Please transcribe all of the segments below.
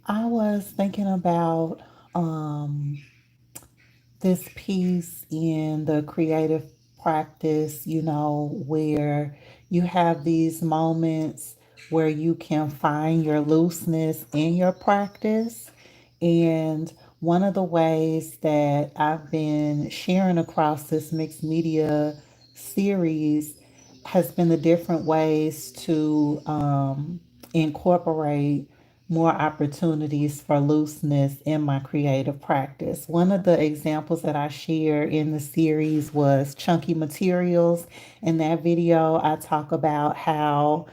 I was thinking about um, this piece in the creative practice, where you have these moments where you can find your looseness in your practice. And one of the ways that I've been sharing across this mixed media series has been the different ways to incorporate more opportunities for looseness in my creative practice. One of the examples that I shared in the series was chunky materials. In that video, I talk about how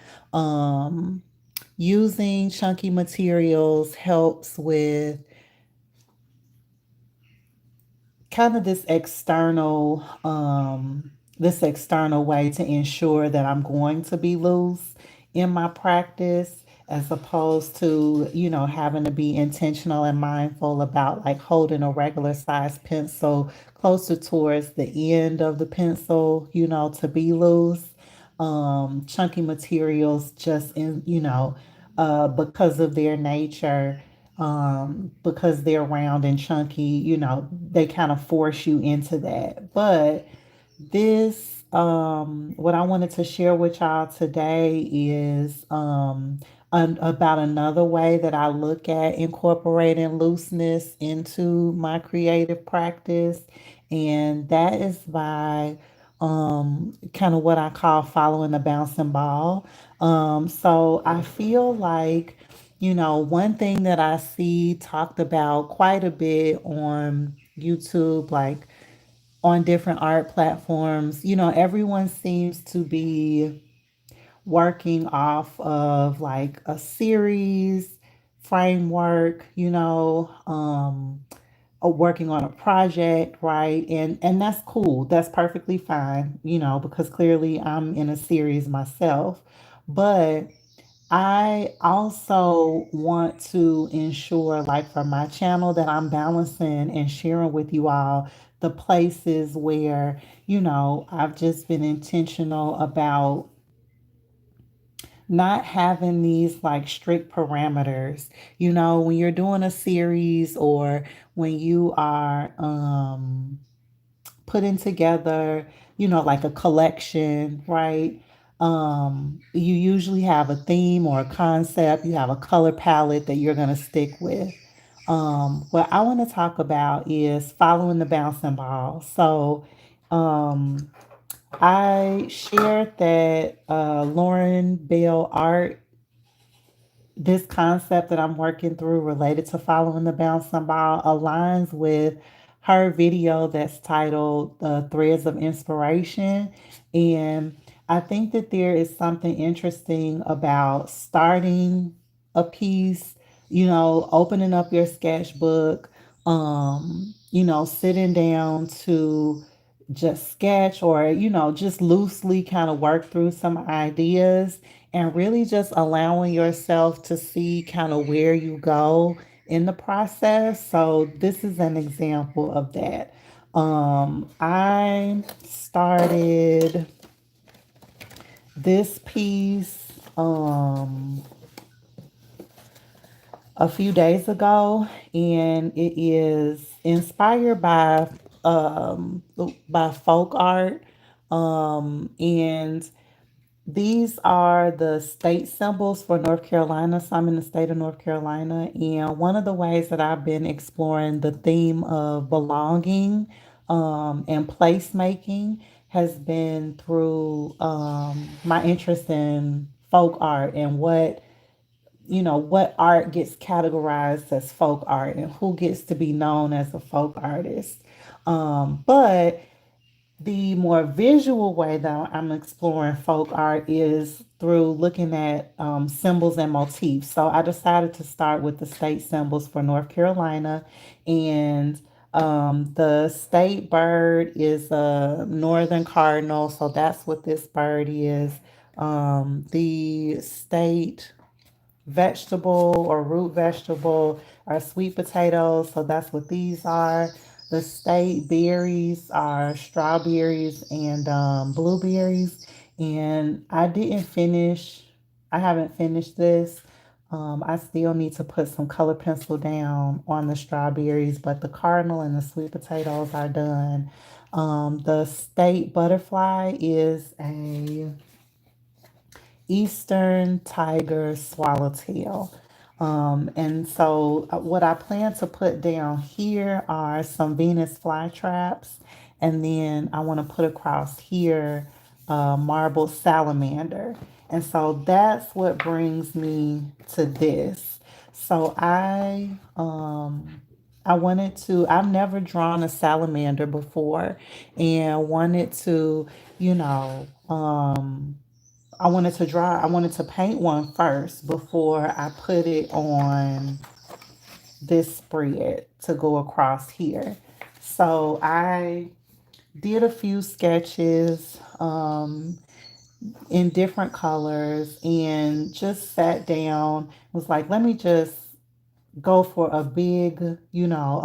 using chunky materials helps with kind of this external way to ensure that I'm going to be loose in my practice, as opposed to having to be intentional and mindful about like holding a regular size pencil closer towards the end of the pencil, to be loose. Chunky materials just because of their nature, because they're round and chunky, they kind of force you into that. But what I wanted to share with y'all today is about another way that I look at incorporating looseness into my creative practice, and that is by kind of what I call following the bouncing ball. So I feel like, one thing that I see talked about quite a bit on YouTube, like on different art platforms, everyone seems to be working off of like a series framework, working on a project, right? And that's cool. That's perfectly fine, because clearly I'm in a series myself. But I also want to ensure, like for my channel, that I'm balancing and sharing with you all the places where, I've just been intentional about not having these like strict parameters. When you're doing a series, or when you are putting together, like a collection, right? You usually have a theme or a concept, you have a color palette that you're going to stick with. What I want to talk about is following the bouncing ball. So, um, I shared that Lauren Bell Art, this concept that I'm working through related to following the bouncing ball, aligns with her video that's titled Threads of Inspiration. And I think that there is something interesting about starting a piece, opening up your sketchbook, sitting down to just sketch, or, just loosely kind of work through some ideas, and really just allowing yourself to see kind of where you go in the process. So this is an example of that. I started this piece a few days ago, and it is inspired by folk art, and these are the state symbols for North Carolina. So I'm in the state of North Carolina. And one of the ways that I've been exploring the theme of belonging and placemaking has been through my interest in folk art, and what art gets categorized as folk art and who gets to be known as a folk artist. But the more visual way that I'm exploring folk art is through looking at symbols and motifs. So I decided to start with the state symbols for North Carolina, and the state bird is a northern cardinal. So that's what this bird is. The state vegetable or root vegetable are sweet potatoes. So that's what these are. The state berries are strawberries and blueberries. And I haven't finished this. I still need to put some color pencil down on the strawberries, but the cardinal and the sweet potatoes are done. The state butterfly is a eastern tiger swallowtail. And so, what I plan to put down here are some Venus flytraps, and then I want to put across here marble salamander. And so that's what brings me to this. So I wanted to, I've never drawn a salamander before and wanted to, you know, I wanted to paint one first before I put it on this spread to go across here. So I did a few sketches in different colors and just sat down, was like, let me just go for a big, a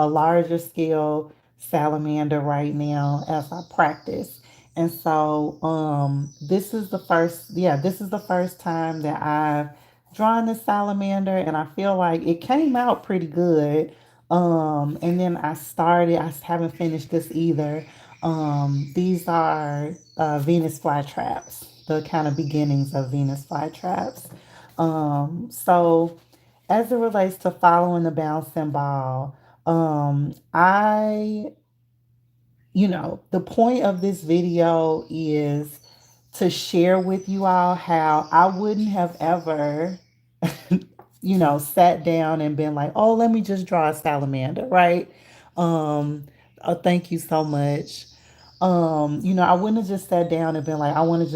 larger scale salamander right now as I practice. And so this is the first time that I've drawn this salamander and I feel like it came out pretty good. And then I haven't finished this either. These are Venus flytraps, the kind of beginnings of Venus flytraps. So as it relates to following the bouncing ball, I, the point of this video is to share with you all how I wouldn't have ever, sat down and been like, oh, let me just draw a salamander, right? Um, thank you so much. I wouldn't have just sat down and been like, I want to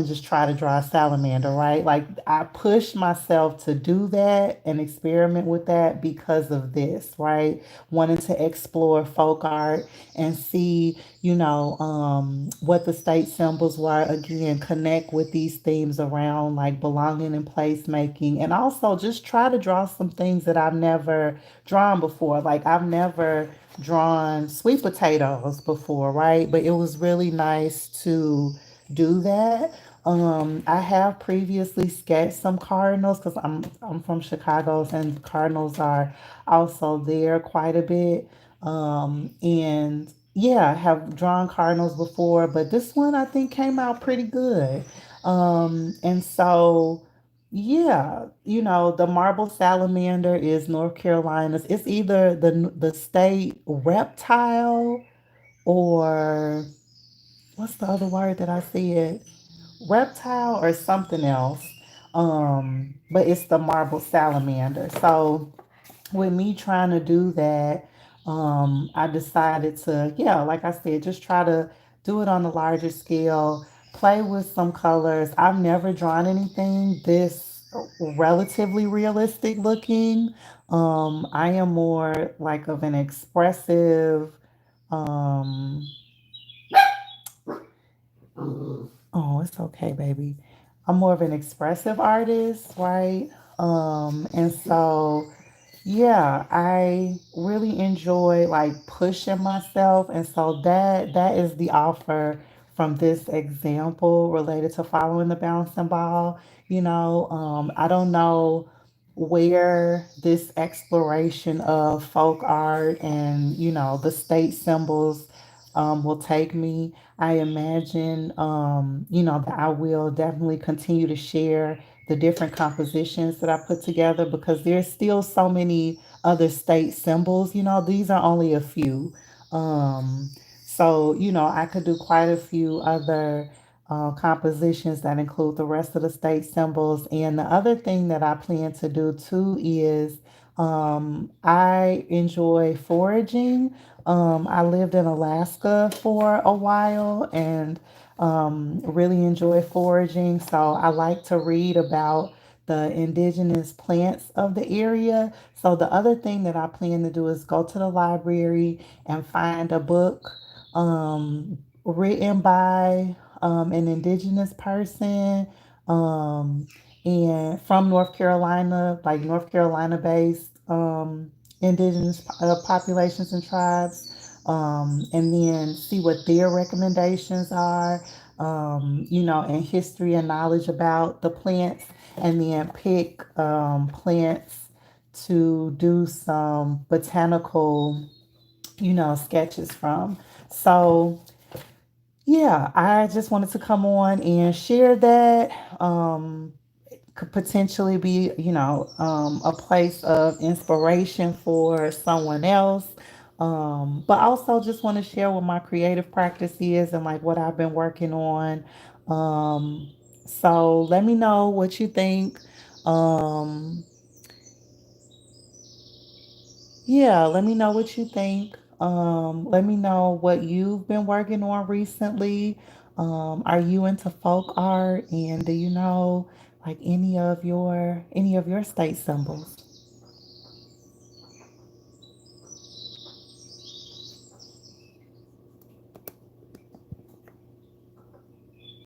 just try to draw a salamander, right? Like I pushed myself to do that and experiment with that because of this, right? Wanting to explore folk art and see, what the state symbols were. Again, connect with these themes around like belonging and placemaking, and also just try to draw some things that I've never drawn before. Like I've never drawn sweet potatoes before, right? But it was really nice to do that. I have previously sketched some cardinals because I'm from Chicago, and cardinals are also there quite a bit. And yeah, I have drawn cardinals before, but this one I think came out pretty good. And so yeah, the marble salamander is North Carolina's. It's either the state reptile or what's the other word that I said? Reptile or something else. But it's the marble salamander. So with me trying to do that, I decided to, yeah, like I said, just try to do it on a larger scale, play with some colors. I've never drawn anything this relatively realistic looking. I am more like of an expressive, um, oh, it's okay, baby. I'm more of an expressive artist, right? And so yeah, I really enjoy like pushing myself, and so that is the offer from this example related to following the bouncing ball. I don't know where this exploration of folk art and the state symbols will take me. I imagine that I will definitely continue to share the different compositions that I put together because there's still so many other state symbols. These are only a few. Um, so, I could do quite a few other compositions that include the rest of the state symbols. And the other thing that I plan to do too is I enjoy foraging. I lived in Alaska for a while and really enjoy foraging. So I like to read about the indigenous plants of the area. So the other thing that I plan to do is go to the library and find a book written by an indigenous person and from North Carolina, like North Carolina based indigenous populations and tribes, and then see what their recommendations are. and history and knowledge about the plants, and then pick plants to do some botanical, sketches from. So, yeah, I just wanted to come on and share that. Could potentially be, a place of inspiration for someone else. But also just want to share what my creative practice is and like what I've been working on. So let me know what you think. Um, Yeah, let me know what you think. Let me know what you've been working on recently. Are you into folk art, and do you know like any of your state symbols?